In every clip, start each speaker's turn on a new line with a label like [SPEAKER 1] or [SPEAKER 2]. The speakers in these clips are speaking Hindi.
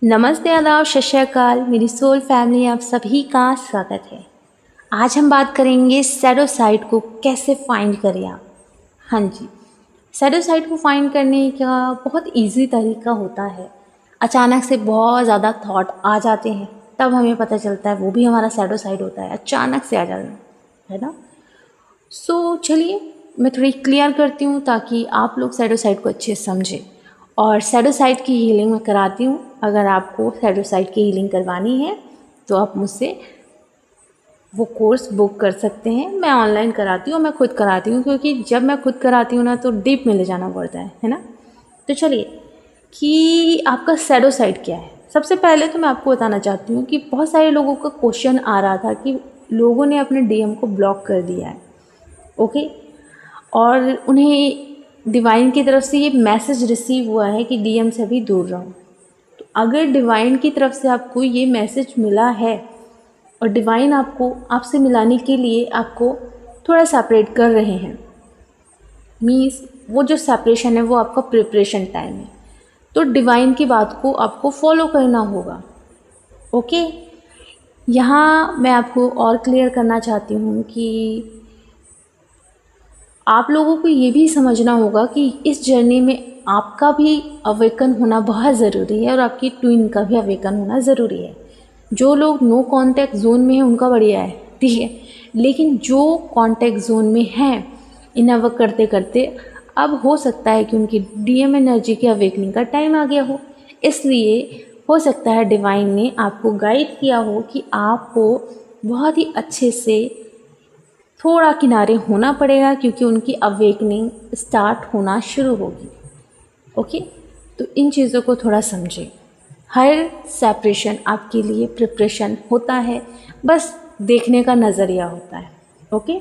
[SPEAKER 1] नमस्ते, आदाब, सत श्री अकाल। मेरी सोल फैमिली आप सभी का स्वागत है। आज हम बात करेंगे शैडो साइड को कैसे फाइंड करें आप। हाँ जी, शैडो साइड को फाइंड करने का बहुत इजी तरीका होता है। अचानक से बहुत ज़्यादा थॉट आ जाते हैं, तब हमें पता चलता है वो भी हमारा शैडो साइड होता है। अचानक से आ जाता है ना। चलिए मैं थोड़ी क्लियर करती हूँ ताकि आप लोग शैडो साइड को अच्छे से समझें। और शैडो साइड की हीलिंग मैं कराती हूँ। अगर आपको शैडो साइड की हीलिंग करवानी है तो आप मुझसे वो कोर्स बुक कर सकते हैं। मैं ऑनलाइन कराती हूँ, मैं खुद कराती हूँ, क्योंकि जब मैं खुद कराती हूँ ना तो डीप में ले जाना पड़ता है ना। तो चलिए कि आपका शैडो साइड क्या है। सबसे पहले तो मैं आपको बताना चाहती हूँ कि बहुत सारे लोगों का क्वेश्चन आ रहा था कि लोगों ने अपने डीएम को ब्लॉक कर दिया है, ओके, और उन्हें डिवाइन की तरफ से ये मैसेज रिसीव हुआ है कि डीएम से अभी दूर रहो। तो अगर डिवाइन की तरफ से आपको ये मैसेज मिला है और डिवाइन आपको आपसे मिलाने के लिए आपको थोड़ा सेपरेट कर रहे हैं, मीन्स वो जो सेपरेशन है वो आपका प्रिपरेशन टाइम है, तो डिवाइन की बात को आपको फॉलो करना होगा। ओके, यहाँ मैं आपको और क्लियर करना चाहती हूँ कि आप लोगों को ये भी समझना होगा कि इस जर्नी में आपका भी अवेकन होना बहुत ज़रूरी है और आपकी ट्विन का भी अवेकन होना ज़रूरी है। जो लोग नो कांटेक्ट जोन में हैं उनका बढ़िया है, ठीक है, लेकिन जो कांटेक्ट जोन में हैं इन वर्क करते करते अब हो सकता है कि उनकी डीएम एनर्जी के अवेकनिंग का टाइम आ गया हो। इसलिए हो सकता है डिवाइन ने आपको गाइड किया हो कि आपको बहुत ही अच्छे से थोड़ा किनारे होना पड़ेगा, क्योंकि उनकी अवेकनिंग स्टार्ट होना शुरू होगी। ओके, तो इन चीज़ों को थोड़ा समझें। हर सेपरेशन आपके लिए प्रिपरेशन होता है, बस देखने का नज़रिया होता है। ओके,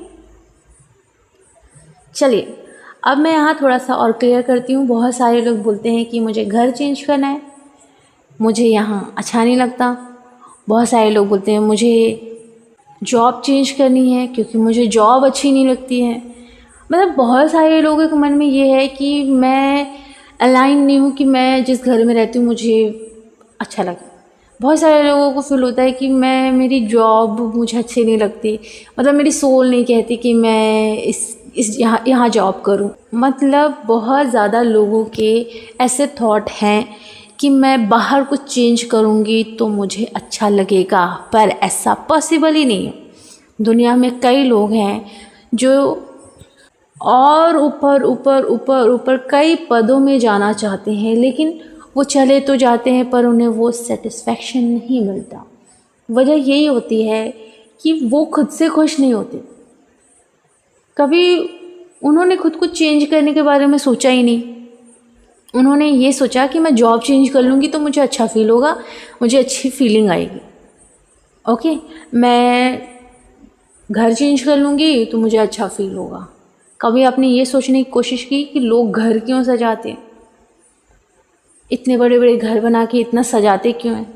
[SPEAKER 1] चलिए अब मैं यहाँ थोड़ा सा और क्लियर करती हूँ। बहुत सारे लोग बोलते हैं कि मुझे घर चेंज करना है, मुझे यहाँ अच्छा नहीं लगता। बहुत सारे लोग बोलते हैं मुझे जॉब चेंज करनी है क्योंकि मुझे जॉब अच्छी नहीं लगती है। मतलब बहुत सारे लोगों के मन में ये है कि मैं अलाइन नहीं हूँ कि मैं जिस घर में रहती हूँ मुझे अच्छा लगे। बहुत सारे लोगों को फील होता है कि मेरी जॉब मुझे अच्छी नहीं लगती, मतलब मेरी सोल नहीं कहती कि मैं इस यहाँ जॉब करूँ। मतलब बहुत ज़्यादा लोगों के ऐसे थॉट हैं कि मैं बाहर कुछ चेंज करूँगी तो मुझे अच्छा लगेगा, पर ऐसा पॉसिबल ही नहीं है। दुनिया में कई लोग हैं जो और ऊपर ऊपर ऊपर ऊपर कई पदों में जाना चाहते हैं, लेकिन वो चले तो जाते हैं पर उन्हें वो सेटिस्फैक्शन नहीं मिलता। वजह यही होती है कि वो खुद से खुश नहीं होते। कभी उन्होंने खुद को चेंज करने के बारे में सोचा ही नहीं। उन्होंने ये सोचा कि मैं जॉब चेंज कर लूँगी तो मुझे अच्छा फील होगा, मुझे अच्छी फीलिंग आएगी। ओके, मैं घर चेंज कर लूँगी तो मुझे अच्छा फील होगा। कभी आपने ये सोचने की कोशिश की कि लोग घर क्यों सजाते हैं? इतने बड़े बड़े घर बना के इतना सजाते क्यों हैं?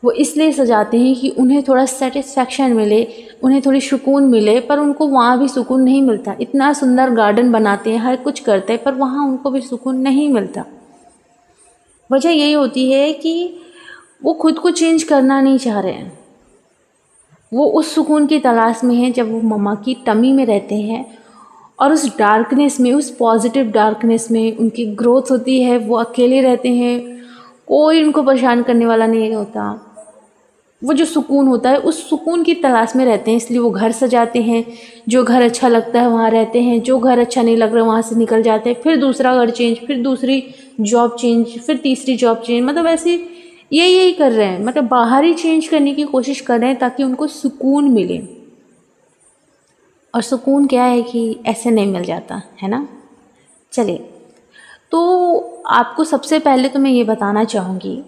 [SPEAKER 1] वो इसलिए सजाते हैं कि उन्हें थोड़ा सेटिस्फैक्शन मिले, उन्हें थोड़ी सुकून मिले, पर उनको वहाँ भी सुकून नहीं मिलता। इतना सुंदर गार्डन बनाते हैं, हर कुछ करते हैं, पर वहाँ उनको भी सुकून नहीं मिलता। वजह यही होती है कि वो खुद को चेंज करना नहीं चाह रहे हैं। वो उस सुकून की तलाश में हैं जब वो मम्मा की टमी में रहते हैं और उस डार्कनेस में, उस पॉजिटिव डार्कनेस में उनकी ग्रोथ होती है। वो अकेले रहते हैं, कोई उनको परेशान करने वाला नहीं होता। वो जो सुकून होता है उस सुकून की तलाश में रहते हैं, इसलिए वो घर सजाते हैं। जो घर अच्छा लगता है वहाँ रहते हैं, जो घर अच्छा नहीं लग रहा वहाँ से निकल जाते हैं, फिर दूसरा घर चेंज, फिर दूसरी जॉब चेंज, फिर तीसरी जॉब चेंज। मतलब ऐसे यही कर रहे हैं, मतलब बाहर ही चेंज करने की कोशिश कर रहे हैं ताकि उनको सुकून मिले। और सुकून क्या है कि ऐसे नहीं मिल जाता है ना। चलिए, तो आपको सबसे पहले तो मैं ये बताना चाहूँगी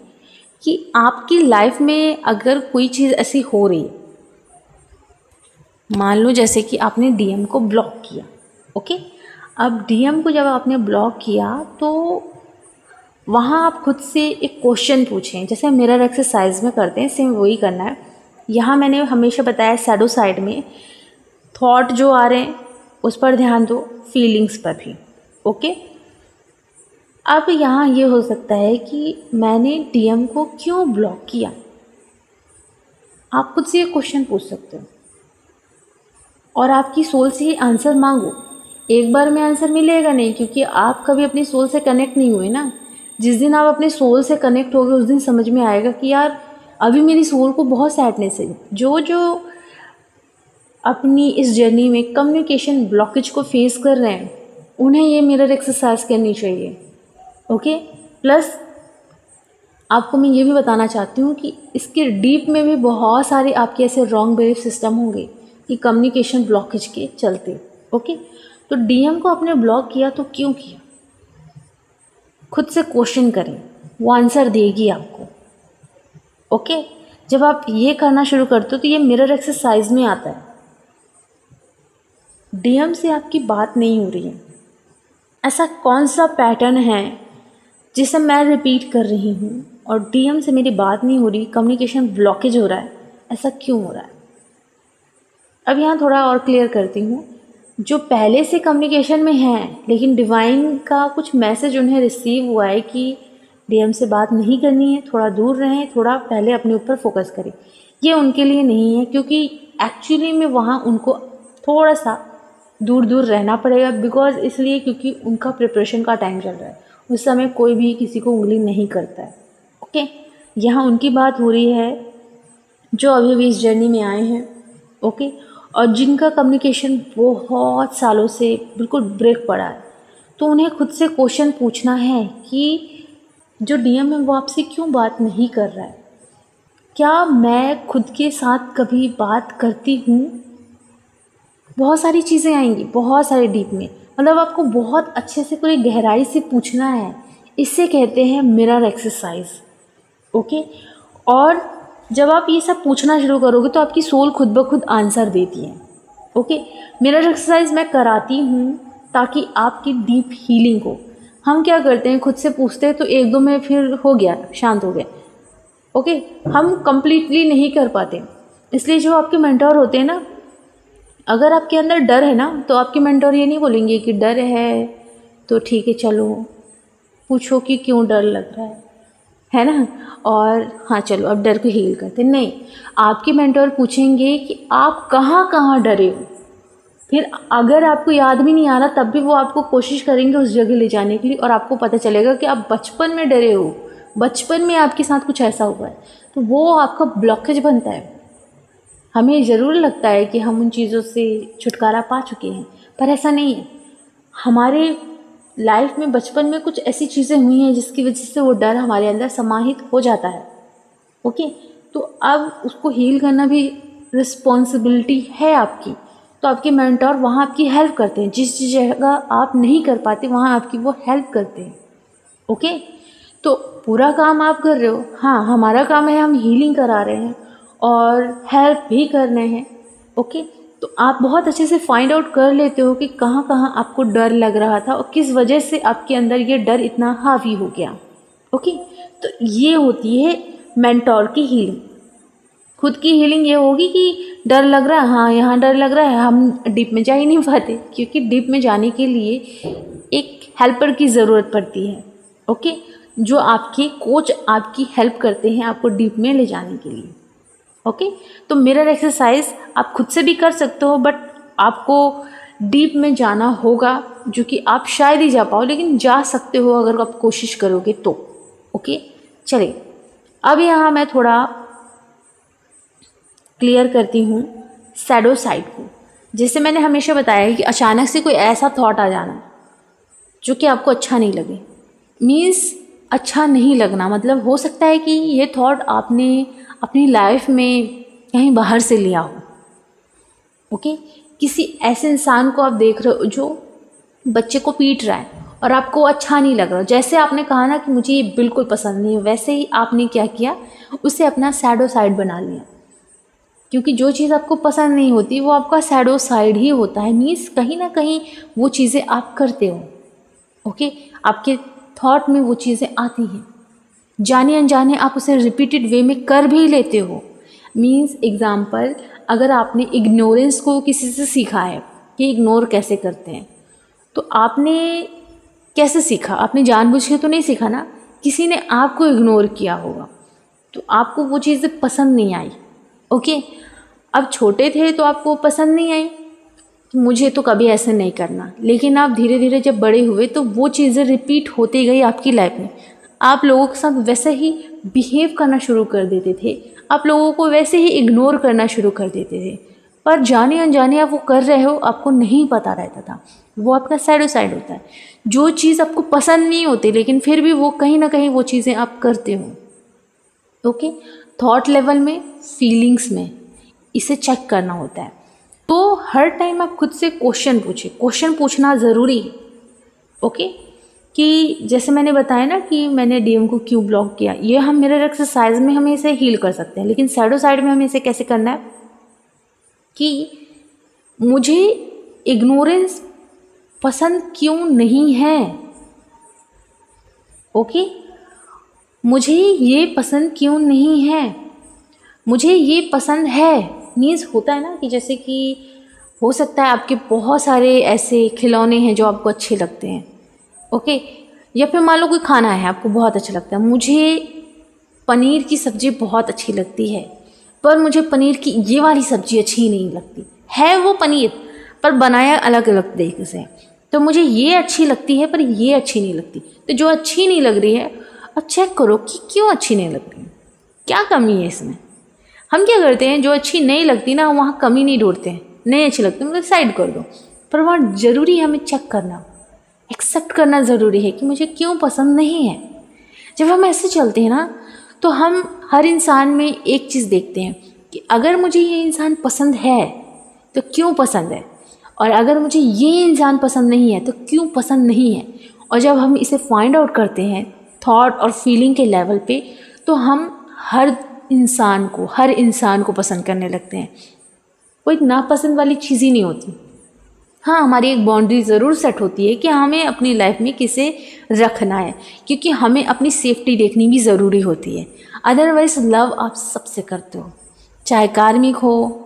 [SPEAKER 1] कि आपकी लाइफ में अगर कोई चीज़ ऐसी हो रही है, मान लो जैसे कि आपने डीएम को ब्लॉक किया। ओके, अब डीएम को जब आपने ब्लॉक किया तो वहाँ आप खुद से एक क्वेश्चन पूछें, जैसे मिरर एक्सरसाइज में करते हैं, सेम वही करना है। यहाँ मैंने हमेशा बताया शैडो साइड में थॉट जो आ रहे हैं उस पर ध्यान दो, फीलिंग्स पर भी। ओके, अब यहाँ ये हो सकता है कि मैंने डीएम को क्यों ब्लॉक किया, आप खुद से ये क्वेश्चन पूछ सकते हो और आपकी सोल से ही आंसर मांगो। एक बार में आंसर मिलेगा नहीं, क्योंकि आप कभी अपनी सोल से कनेक्ट नहीं हुए ना। जिस दिन आप अपने सोल से कनेक्ट होगे उस दिन समझ में आएगा कि यार अभी मेरी सोल को बहुत सैडनेस है। जो जो अपनी इस जर्नी में कम्युनिकेशन ब्लॉकेज को फेस कर रहे हैं उन्हें ये मिरर एक्सरसाइज करनी चाहिए। ओके, प्लस आपको मैं ये भी बताना चाहती हूँ कि इसके डीप में भी बहुत सारे आपके ऐसे रॉन्ग बिलीफ सिस्टम होंगे कि कम्युनिकेशन ब्लॉकेज के चलते। ओके, तो डीएम को आपने ब्लॉक किया तो क्यों किया, खुद से क्वेश्चन करें, वो आंसर देगी आपको। ओके, जब आप ये करना शुरू करते हो तो ये मिरर एक्सरसाइज में आता है। डीएम से आपकी बात नहीं हो रही है, ऐसा कौन सा पैटर्न है जिसे मैं रिपीट कर रही हूँ और डीएम से मेरी बात नहीं हो रही, कम्युनिकेशन ब्लॉकेज हो रहा है, ऐसा क्यों हो रहा है। अब यहाँ थोड़ा और क्लियर करती हूँ। जो पहले से कम्युनिकेशन में हैं लेकिन डिवाइन का कुछ मैसेज उन्हें रिसीव हुआ है कि डीएम से बात नहीं करनी है, थोड़ा दूर रहें, थोड़ा पहले अपने ऊपर फोकस करें, ये उनके लिए नहीं है, क्योंकि एक्चुअली में वहाँ उनको थोड़ा सा दूर दूर रहना पड़ेगा। बिकॉज इसलिए क्योंकि उनका प्रिपरेशन का टाइम चल रहा है, उस समय कोई भी किसी को उंगली नहीं करता है। ओके, यहाँ उनकी बात हो रही है जो अभी भी इस जर्नी में आए हैं। ओके, और जिनका कम्युनिकेशन बहुत सालों से बिल्कुल ब्रेक पड़ा है, तो उन्हें खुद से क्वेश्चन पूछना है कि जो डीएम है वो आपसे क्यों बात नहीं कर रहा है। क्या मैं खुद के साथ कभी बात करती हूँ। बहुत सारी चीज़ें आएंगी, बहुत सारे डीप में, मतलब आपको बहुत अच्छे से पूरी गहराई से पूछना है। इसे कहते हैं मिरर एक्सरसाइज। ओके, और जब आप ये सब पूछना शुरू करोगे तो आपकी सोल खुद ब खुद आंसर देती है। ओके, मिरर एक्सरसाइज मैं कराती हूँ ताकि आपकी डीप हीलिंग हो। हम क्या करते हैं, खुद से पूछते हैं तो एक दो में फिर हो गया, शांत हो गया। ओके, हम कंप्लीटली नहीं कर पाते, इसलिए जो आपके मेंटोर होते हैं ना, अगर आपके अंदर डर है ना तो आपके मेंटोर ये नहीं बोलेंगे कि डर है तो ठीक है चलो पूछो कि क्यों डर लग रहा है ना, और हाँ चलो अब डर को हील करते। नहीं, आपके मेंटोर पूछेंगे कि आप कहाँ कहाँ डरे हो। फिर अगर आपको याद भी नहीं आ रहा तब भी वो आपको कोशिश करेंगे उस जगह ले जाने के लिए, और आपको पता चलेगा कि आप बचपन में डरे हो, बचपन में आपके साथ कुछ ऐसा हुआ है, तो वो आपका ब्लॉकेज बनता है। हमें ज़रूर लगता है कि हम उन चीज़ों से छुटकारा पा चुके हैं, पर ऐसा नहीं है। हमारे लाइफ में बचपन में कुछ ऐसी चीज़ें हुई हैं जिसकी वजह से वो डर हमारे अंदर समाहित हो जाता है। ओके, तो अब उसको हील करना भी रिस्पॉन्सिबिलिटी है आपकी। तो आपके मेंटोर वहाँ आपकी हेल्प करते हैं, जिस जगह आप नहीं कर पाते वहाँ आपकी वो हेल्प करते हैं। ओके, तो पूरा काम आप कर रहे हो, हाँ हमारा काम है हम हीलिंग करा रहे हैं और हेल्प भी कर रहे हैं। ओके, तो आप बहुत अच्छे से फाइंड आउट कर लेते हो कि कहाँ कहाँ आपको डर लग रहा था और किस वजह से आपके अंदर ये डर इतना हावी हो गया। ओके, तो ये होती है मेंटोर की हीलिंग। खुद की हीलिंग ये होगी कि डर लग रहा है, हाँ यहाँ डर लग रहा है, हम डीप में जा ही नहीं पाते, क्योंकि डीप में जाने के लिए एक हेल्पर की ज़रूरत पड़ती है। ओके, जो आपके कोच आपकी हेल्प करते हैं आपको डीप में ले जाने के लिए। ओके, तो मिरर एक्सरसाइज आप खुद से भी कर सकते हो, बट आपको डीप में जाना होगा, जो कि आप शायद ही जा पाओ, लेकिन जा सकते हो अगर आप कोशिश करोगे तो। ओके, चलिए अब यहाँ मैं थोड़ा क्लियर करती हूँ शैडो साइड को। जैसे मैंने हमेशा बताया कि अचानक से कोई ऐसा थॉट आ जाना जो कि आपको अच्छा नहीं लगे। मीन्स अच्छा नहीं लगना मतलब हो सकता है कि ये थॉट आपने अपनी लाइफ में कहीं बाहर से लिया हो। ओके, किसी ऐसे इंसान को आप देख रहे हो जो बच्चे को पीट रहा है और आपको अच्छा नहीं लग रहा, जैसे आपने कहा ना कि मुझे ये बिल्कुल पसंद नहीं है, वैसे ही आपने क्या किया, उसे अपना शैडो साइड बना लिया। क्योंकि जो चीज़ आपको पसंद नहीं होती वो आपका शैडो साइड ही होता है। मीन्स कहीं ना कहीं वो चीज़ें आप करते हो। ओके, आपके थॉट में वो चीज़ें आती हैं, जाने अनजाने आप उसे रिपीटेड वे में कर भी लेते हो। मीन्स एग्जाम्पल, अगर आपने इग्नोरेंस को किसी से सीखा है कि इग्नोर कैसे करते हैं, तो आपने कैसे सीखा? आपने जानबूझ के तो नहीं सीखा ना, किसी ने आपको इग्नोर किया होगा तो आपको वो चीज़ें पसंद नहीं आई। ओके, अब छोटे थे तो आपको पसंद नहीं आई, तो मुझे तो कभी ऐसे नहीं करना। लेकिन आप धीरे धीरे जब बड़े हुए तो वो चीज़ें रिपीट होती गई आपकी लाइफ में। आप लोगों के साथ वैसे ही बिहेव करना शुरू कर देते थे, आप लोगों को वैसे ही इग्नोर करना शुरू कर देते थे, पर जाने अनजाने आप वो कर रहे हो, आपको नहीं पता रहता था। वो आपका साइडो साइड होता है, जो चीज़ आपको पसंद नहीं होती लेकिन फिर भी वो कहीं ना कहीं वो चीज़ें आप करते हो। ओके, थॉट लेवल में, फीलिंग्स में, इसे चेक करना होता है। तो हर टाइम आप खुद से क्वेश्चन पूछिए, क्वेश्चन पूछना ज़रूरी है। ओके, कि जैसे मैंने बताया ना कि मैंने डीएम को क्यों ब्लॉक किया, ये हम मिरर एक्सरसाइज में हमें इसे हील कर सकते हैं, लेकिन शैडो साइड में हमें इसे कैसे करना है कि मुझे इग्नोरेंस पसंद क्यों नहीं है। ओके, मुझे ये पसंद क्यों नहीं है, मुझे ये पसंद है। मीन्स होता है ना कि जैसे कि हो सकता है आपके बहुत सारे ऐसे खिलौने हैं जो आपको अच्छे लगते हैं। ओके, या फिर मान लो कोई खाना है आपको बहुत अच्छा लगता है। मुझे पनीर की सब्ज़ी बहुत अच्छी लगती है, पर मुझे पनीर की ये वाली सब्ज़ी अच्छी नहीं लगती है। वो पनीर पर बनाया अलग अलग तरीके से, तो मुझे ये अच्छी लगती है पर ये अच्छी नहीं लगती। तो जो अच्छी नहीं लग रही है, अब चेक करो कि क्यों अच्छी नहीं लगती, क्या कमी है इसमें। हम क्या करते हैं, जो अच्छी नहीं लगती ना वहाँ कमी नहीं ढूंढते हैं, नहीं अच्छी लगती मतलब साइड कर दो। पर वहाँ ज़रूरी है हमें चेक करना, एक्सेप्ट करना ज़रूरी है कि मुझे क्यों पसंद नहीं है। जब हम ऐसे चलते हैं ना तो हम हर इंसान में एक चीज़ देखते हैं कि अगर मुझे ये इंसान पसंद है तो क्यों पसंद है, और अगर मुझे ये इंसान पसंद नहीं है तो क्यों पसंद नहीं है। और जब हम इसे फाइंड आउट करते हैं थॉट और फीलिंग के लेवल पे, तो हम हर इंसान को पसंद करने लगते हैं। कोई नापसंद वाली चीज़ ही नहीं होती। हाँ, हमारी एक बाउंड्री ज़रूर सेट होती है कि हमें अपनी लाइफ में किसे रखना है, क्योंकि हमें अपनी सेफ्टी देखनी भी ज़रूरी होती है। अदरवाइज़ लव आप सबसे करते हो, चाहे कार्मिक हो,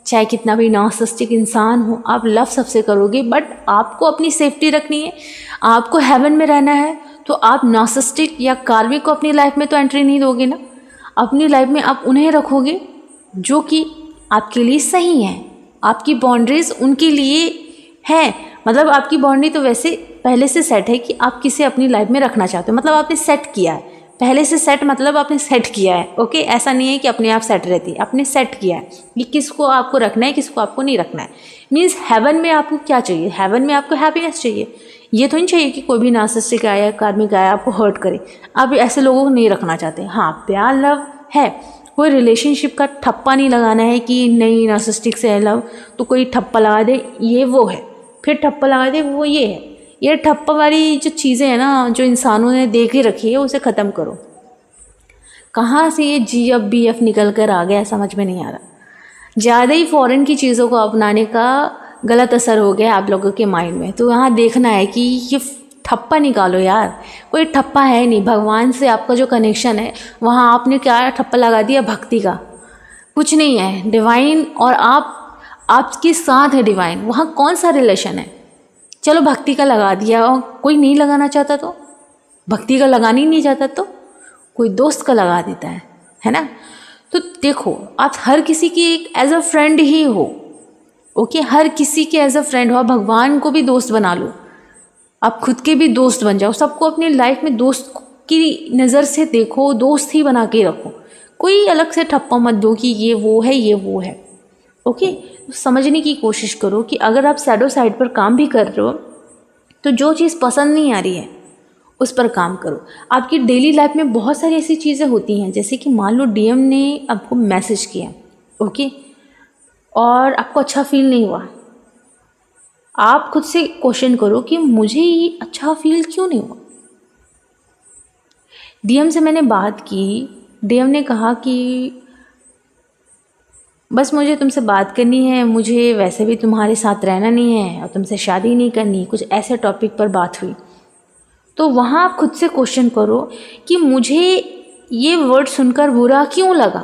[SPEAKER 1] चाहे कितना भी नार्सिसिस्टिक इंसान हो, आप लव सबसे करोगे। बट आपको अपनी सेफ्टी रखनी है, आपको हेवन में रहना है, तो आप नार्सिसिस्टिक या कार्मिक को अपनी लाइफ में तो एंट्री नहीं दोगे ना। अपनी लाइफ में आप उन्हें रखोगे जो कि आपके लिए सही है, आपकी बाउंड्रीज उनके लिए है। मतलब आपकी बाउंड्री तो वैसे पहले से सेट है कि आप किसे अपनी लाइफ में रखना चाहते हो, मतलब आपने सेट किया है पहले से। सेट मतलब आपने सेट किया है। ओके, ऐसा नहीं है कि अपने आप सेट रहती है, आपने सेट किया है कि किसको आपको रखना है, किसको आपको नहीं रखना है। मीन्स हेवन में आपको क्या चाहिए, हेवन में आपको हैप्पीनेस चाहिए। ये तो नहीं चाहिए कि कोई भी नार्सिसिस्टिक आया या कार्मिक आया आपको हर्ट करे। आप ऐसे लोगों को नहीं रखना चाहते। हाँ, प्यार लव है, कोई रिलेशनशिप का ठप्पा नहीं लगाना है कि नहीं नार्सिसिस्टिक से है लव तो कोई ठप्पा लगा दे ये वो है, फिर ठप्पा लगा दे वो ये है। ये ठप्पा वाली जो चीज़ें हैं ना, जो इंसानों ने दे के रखी है, उसे ख़त्म करो। कहाँ से ये GF BF निकल कर आ गया समझ में नहीं आ रहा। ज़्यादा ही फॉरेन की चीज़ों को अपनाने का गलत असर हो गया आप लोगों के माइंड में। तो यहाँ देखना है कि ये ठप्पा निकालो यार, कोई ठप्पा है नहीं। भगवान से आपका जो कनेक्शन है, वहाँ आपने क्या ठप्पा लगा दिया, भक्ति का। कुछ नहीं है, डिवाइन और आपके साथ है डिवाइन। वहाँ कौन सा रिलेशन है। चलो भक्ति का लगा दिया, और कोई नहीं लगाना चाहता तो, भक्ति का लगाना ही नहीं चाहता तो कोई दोस्त का लगा देता है ना। तो देखो, आप हर किसी की एक एज अ फ्रेंड ही हो। ओके, हर किसी के एज अ फ्रेंड हो। आप भगवान को भी दोस्त बना लो, आप खुद के भी दोस्त बन जाओ। सबको अपनी लाइफ में दोस्त की नज़र से देखो, दोस्त ही बना के रखो। कोई अलग से ठप्पा मत दो कि ये वो है ये वो है। ओके, समझने की कोशिश करो कि अगर आप शैडो साइड पर काम भी कर रहे हो तो जो चीज़ पसंद नहीं आ रही है उस पर काम करो। आपकी डेली लाइफ में बहुत सारी ऐसी चीज़ें होती हैं, जैसे कि मान लो डीएम ने आपको मैसेज किया, ओके, और आपको अच्छा फील नहीं हुआ। आप खुद से क्वेश्चन करो कि मुझे ये अच्छा फील क्यों नहीं हुआ। डीएम से मैंने बात की, डीएम ने कहा कि बस मुझे तुमसे बात करनी है, मुझे वैसे भी तुम्हारे साथ रहना नहीं है और तुमसे शादी नहीं करनी, कुछ ऐसे टॉपिक पर बात हुई। तो वहाँ आप खुद से क्वेश्चन करो कि मुझे ये वर्ड सुनकर बुरा क्यों लगा,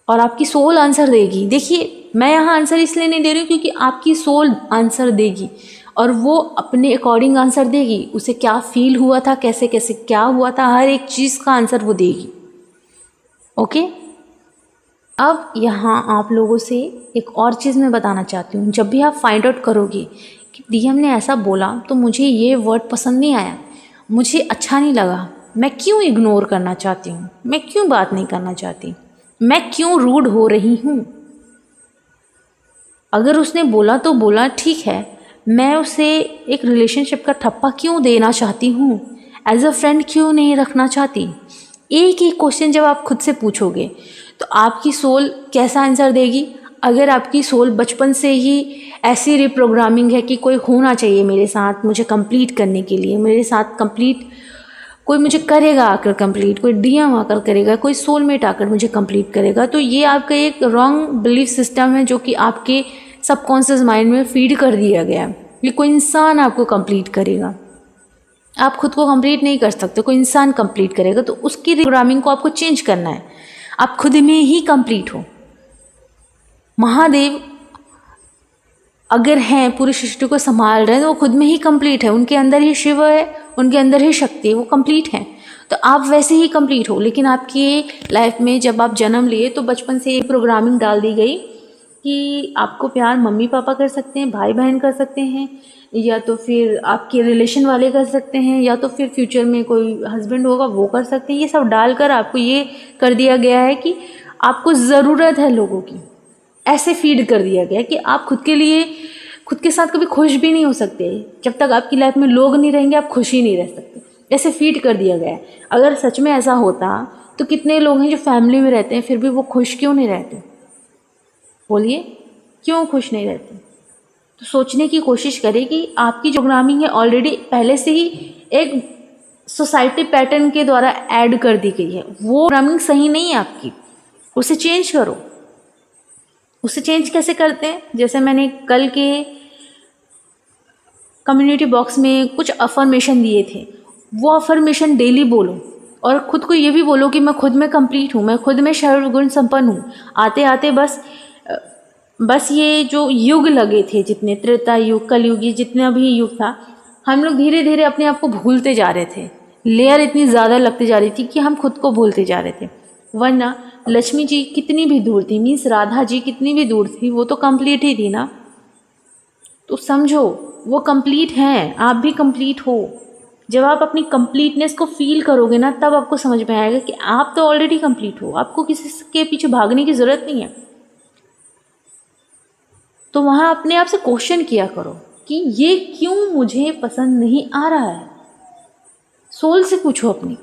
[SPEAKER 1] और आपकी सोल आंसर देगी। देखिए, मैं यहाँ आंसर इसलिए नहीं दे रही हूँ क्योंकि आपकी सोल आंसर देगी, और वो अपने अकॉर्डिंग आंसर देगी। उसे क्या फील हुआ था, कैसे कैसे क्या हुआ था, हर एक चीज़ का आंसर वो देगी। ओके। अब यहाँ आप लोगों से एक और चीज़ मैं बताना चाहती हूँ। जब भी आप फाइंड आउट करोगे कि डीएम ने ऐसा बोला तो मुझे ये वर्ड पसंद नहीं आया, मुझे अच्छा नहीं लगा, मैं क्यों इग्नोर करना चाहती हूँ, मैं क्यों बात नहीं करना चाहती, मैं क्यों रूड हो रही हूँ। अगर उसने बोला तो बोला, ठीक है, मैं उसे एक रिलेशनशिप का ठप्पा क्यों देना चाहती हूँ, एज अ फ्रेंड क्यों नहीं रखना चाहती। एक ही क्वेश्चन जब आप खुद से पूछोगे तो आपकी सोल कैसा आंसर देगी। अगर आपकी सोल बचपन से ही ऐसी रिप्रोग्रामिंग है कि कोई होना चाहिए मेरे साथ मुझे कंप्लीट करने के लिए, मेरे साथ कंप्लीट कोई मुझे करेगा आकर कंप्लीट, कोई डीएम आकर करेगा, कोई सोलमेट आकर मुझे कंप्लीट करेगा, तो ये आपका एक रॉन्ग बिलीफ सिस्टम है जो कि आपके सबकॉन्शियस माइंड में फीड कर दिया गया है कि कोई इंसान आपको कंप्लीट करेगा। आप खुद को कंप्लीट नहीं कर सकते, कोई इंसान कंप्लीट करेगा। तो उसकी प्रोग्रामिंग को आपको चेंज करना है। आप खुद में ही कंप्लीट हो। महादेव अगर हैं, पूरी सृष्टि को संभाल रहे हैं, तो वो खुद में ही कंप्लीट है। उनके अंदर ही शिव है, उनके अंदर ही शक्ति है, वो कंप्लीट है। तो आप वैसे ही कंप्लीट हो। लेकिन आपकी लाइफ में जब आप जन्म लिए तो बचपन से एक प्रोग्रामिंग डाल दी गई कि आपको प्यार मम्मी पापा कर सकते हैं, भाई बहन कर सकते हैं, या तो फिर आपके रिलेशन वाले कर सकते हैं, या तो फिर फ्यूचर में कोई हस्बैंड होगा वो कर सकते हैं। ये सब डालकर आपको ये कर दिया गया है कि आपको ज़रूरत है लोगों की। ऐसे फीड कर दिया गया कि आप खुद के लिए, खुद के साथ कभी खुश भी नहीं हो सकते। जब तक आपकी लाइफ में लोग नहीं रहेंगे आप खुश ही नहीं रह सकते। ऐसे फीड कर दिया गया है। अगर सच में ऐसा होता तो कितने लोग हैं जो फैमिली में रहते हैं फिर भी वो खुश क्यों नहीं रहते? बोलिए, क्यों खुश नहीं रहते? तो सोचने की कोशिश करें कि आपकी जो प्रोग्रामिंग है ऑलरेडी पहले से ही एक सोसाइटी पैटर्न के द्वारा ऐड कर दी गई है। वो प्रोग्रामिंग सही नहीं है आपकी, उसे चेंज करो। उसे चेंज कैसे करते हैं? जैसे मैंने कल के कम्युनिटी बॉक्स में कुछ अफर्मेशन दिए थे, वो अफर्मेशन डेली बोलो और खुद को ये भी बोलो कि मैं खुद में कंप्लीट हूँ, मैं खुद में सर्वगुण संपन्न हूँ। आते आते बस ये जो युग लगे थे, जितने त्रेता युग, कलयुगी, जितना भी युग था, हम लोग धीरे धीरे अपने आप को भूलते जा रहे थे। लेयर इतनी ज़्यादा लगती जा रही थी कि हम खुद को भूलते जा रहे थे। वरना लक्ष्मी जी कितनी भी दूर थी, मीन्स राधा जी कितनी भी दूर थी, वो तो कंप्लीट ही थी ना। तो समझो वो कंप्लीट हैं, आप भी कंप्लीट हो। जब आप अपनी कंप्लीटनेस को फील करोगे ना, तब आपको समझ में आएगा कि आप तो ऑलरेडी कंप्लीट हो, आपको किसी के पीछे भागने की ज़रूरत नहीं है। तो वहाँ अपने आप से क्वेश्चन किया करो कि ये क्यों मुझे पसंद नहीं आ रहा है। सोल से पूछो अपनी,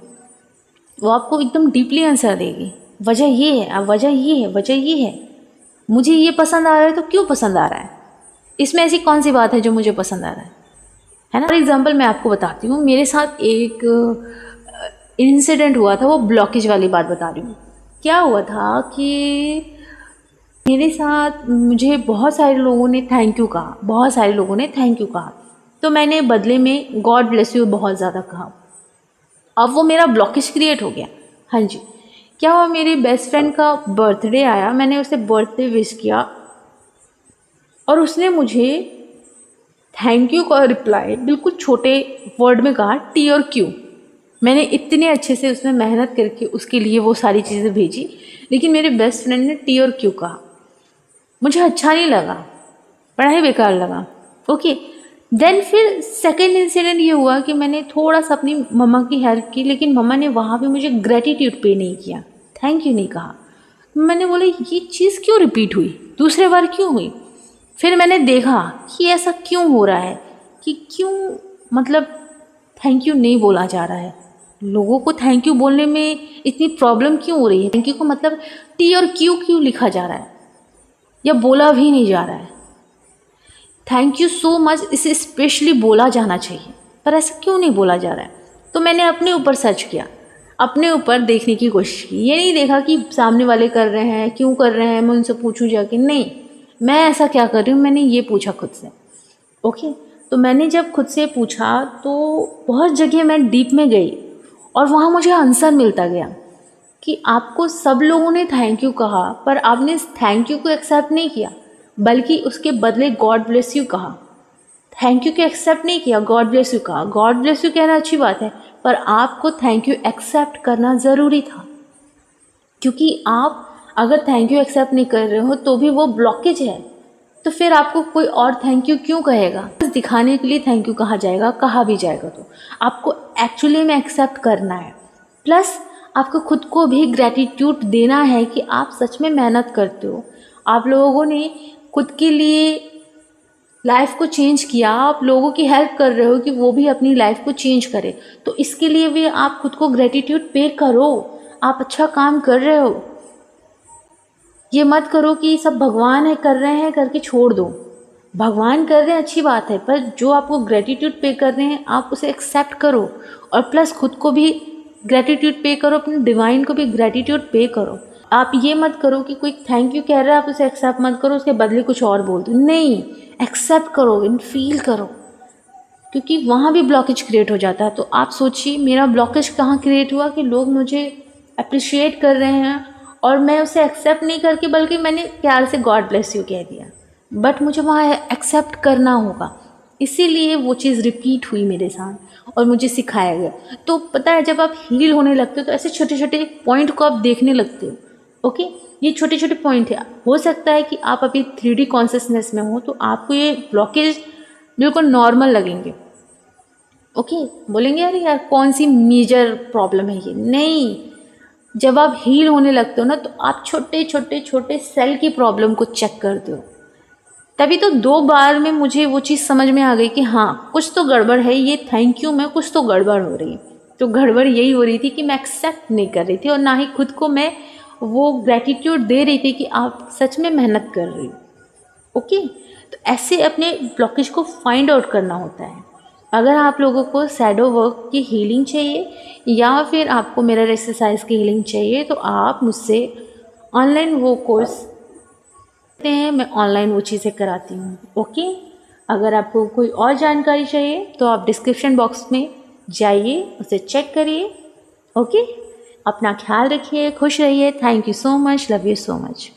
[SPEAKER 1] वो आपको एकदम डीपली आंसर देगी। वजह ये है, अब वजह ये है, वजह ये है, मुझे ये पसंद आ रहा है तो क्यों पसंद आ रहा है, इसमें ऐसी कौन सी बात है जो मुझे पसंद आ रहा है ना। फॉर एग्जाम्पल मैं आपको बताती हूँ, मेरे साथ एक इंसिडेंट हुआ था, वो ब्लॉकेज वाली बात बता रही हूँ। क्या हुआ था कि मेरे साथ मुझे बहुत सारे लोगों ने थैंक यू कहा, बहुत सारे लोगों ने थैंक यू कहा, तो मैंने बदले में गॉड ब्लेस यू बहुत ज़्यादा कहा। अब वो मेरा ब्लॉकेज क्रिएट हो गया। हाँ जी, क्या हुआ, मेरी बेस्ट फ्रेंड का बर्थडे आया, मैंने उसे बर्थडे विश किया और उसने मुझे थैंक यू का रिप्लाई बिल्कुल छोटे वर्ड में कहा, टी और क्यू। मैंने इतने अच्छे से उसमें मेहनत करके उसके लिए वो सारी चीज़ें भेजी, लेकिन मेरे बेस्ट फ्रेंड ने टी और क्यू कहा। मुझे अच्छा नहीं लगा, बड़ा ही बेकार लगा। ओके, देन फिर सेकेंड इंसिडेंट ये हुआ कि मैंने थोड़ा सा अपनी मम्मा की हेल्प की, लेकिन मम्मा ने वहाँ पे मुझे ग्रेटिट्यूड पे नहीं किया, थैंक यू नहीं कहा। मैंने बोला ये चीज़ क्यों रिपीट हुई, दूसरे बार क्यों हुई? फिर मैंने देखा कि ऐसा क्यों हो रहा है, कि क्यों मतलब थैंक यू नहीं बोला जा रहा है, लोगों को थैंक यू बोलने में इतनी प्रॉब्लम क्यों हो रही है। थैंक यू को मतलब टी और क्यू क्यों लिखा जा रहा है या बोला भी नहीं जा रहा है। थैंक यू सो मच इसे स्पेशली बोला जाना चाहिए, पर ऐसा क्यों नहीं बोला जा रहा है। तो मैंने अपने ऊपर सर्च किया, अपने ऊपर देखने की कोशिश की। ये नहीं देखा कि सामने वाले कर रहे हैं, क्यों कर रहे हैं, मैं उनसे पूछूं जाके, नहीं, मैं ऐसा क्या कर रही हूँ, मैंने ये पूछा खुद से। ओके, तो मैंने जब खुद से पूछा तो बहुत जगह मैं डीप में गई और वहाँ मुझे आंसर मिलता गया कि आपको सब लोगों ने थैंक यू कहा, पर आपने इस थैंक यू को एक्सेप्ट नहीं किया, बल्कि उसके बदले गॉड ब्लेस यू कहा। थैंक यू को एक्सेप्ट नहीं किया, गॉड ब्लेस यू कहा। गॉड ब्लेस यू कहना अच्छी बात है, पर आपको थैंक यू एक्सेप्ट करना ज़रूरी था, क्योंकि आप अगर थैंक यू एक्सेप्ट नहीं कर रहे हो तो भी वो ब्लॉकेज है, तो फिर आपको कोई और थैंक यू क्यों कहेगा? बस दिखाने के लिए थैंक यू कहा जाएगा, कहा भी जाएगा। तो आपको एक्चुअली में एक्सेप्ट करना है, प्लस आपको खुद को भी ग्रैटिट्यूड देना है कि आप सच में मेहनत करते हो। आप लोगों ने खुद के लिए लाइफ को चेंज किया, आप लोगों की हेल्प कर रहे हो कि वो भी अपनी लाइफ को चेंज करे, तो इसके लिए भी आप खुद को ग्रैटिट्यूड पे करो। आप अच्छा काम कर रहे हो, ये मत करो कि सब भगवान है कर रहे हैं करके छोड़ दो। भगवान कर रहे हैं अच्छी बात है, पर जो आपको ग्रैटिट्यूड पे कर रहे हैं आप उसे एक्सेप्ट करो, और प्लस खुद को भी ग्रैटिट्यूड पे करो, अपने डिवाइन को भी ग्रैटिट्यूड पे करो। आप ये मत करो कि कोई थैंक यू कह रहा है आप उसे एक्सेप्ट मत करो, उसके बदले कुछ और बोल दो। नहीं, एक्सेप्ट करो, इन फील करो, क्योंकि वहाँ भी ब्लॉकेज क्रिएट हो जाता है। तो आप सोचिए मेरा ब्लॉकेज कहाँ क्रिएट हुआ कि लोग मुझे अप्रिशिएट कर रहे हैं और मैं उसे एक्सेप्ट नहीं करके बल्कि मैंने प्यार से गॉड ब्लेस यू कह दिया, बट मुझे वहाँ एक्सेप्ट करना होगा। इसीलिए वो चीज़ रिपीट हुई मेरे साथ और मुझे सिखाया गया। तो पता है जब आप हील होने लगते हो तो ऐसे छोटे छोटे पॉइंट को आप देखने लगते हो। ओके, ये छोटे छोटे पॉइंट है। हो सकता है कि आप अभी 3D कॉन्शियसनेस में हो तो आपको ये ब्लॉकेज बिल्कुल नॉर्मल लगेंगे। ओके, बोलेंगे अरे यार कौन सी मेजर प्रॉब्लम है ये। नहीं, जब आप हील होने लगते हो ना तो आप छोटे छोटे छोटे सेल की प्रॉब्लम को चेक करते हो। तभी तो 2 बार में मुझे वो चीज़ समझ में आ गई कि हाँ कुछ तो गड़बड़ है, ये थैंक यू में कुछ तो गड़बड़ हो रही है। तो गड़बड़ यही हो रही थी कि मैं एक्सेप्ट नहीं कर रही थी और ना ही खुद को मैं वो ग्रैटिट्यूड दे रही थी कि आप सच में मेहनत कर रही हो। ओके, तो ऐसे अपने ब्लॉकेज को फाइंड आउट करना होता है। अगर आप लोगों को शैडो वर्क की हीलिंग चाहिए या फिर आपको मिरर एक्सरसाइज की हीलिंग चाहिए तो आप मुझसे ऑनलाइन वो कोर्स हैं, मैं ऑनलाइन वो चीज़ें कराती हूँ। ओके, अगर आपको कोई और जानकारी चाहिए तो आप डिस्क्रिप्शन बॉक्स में जाइए, उसे चेक करिए। ओके, अपना ख्याल रखिए, खुश रहिए। Thank you so much, love you so much.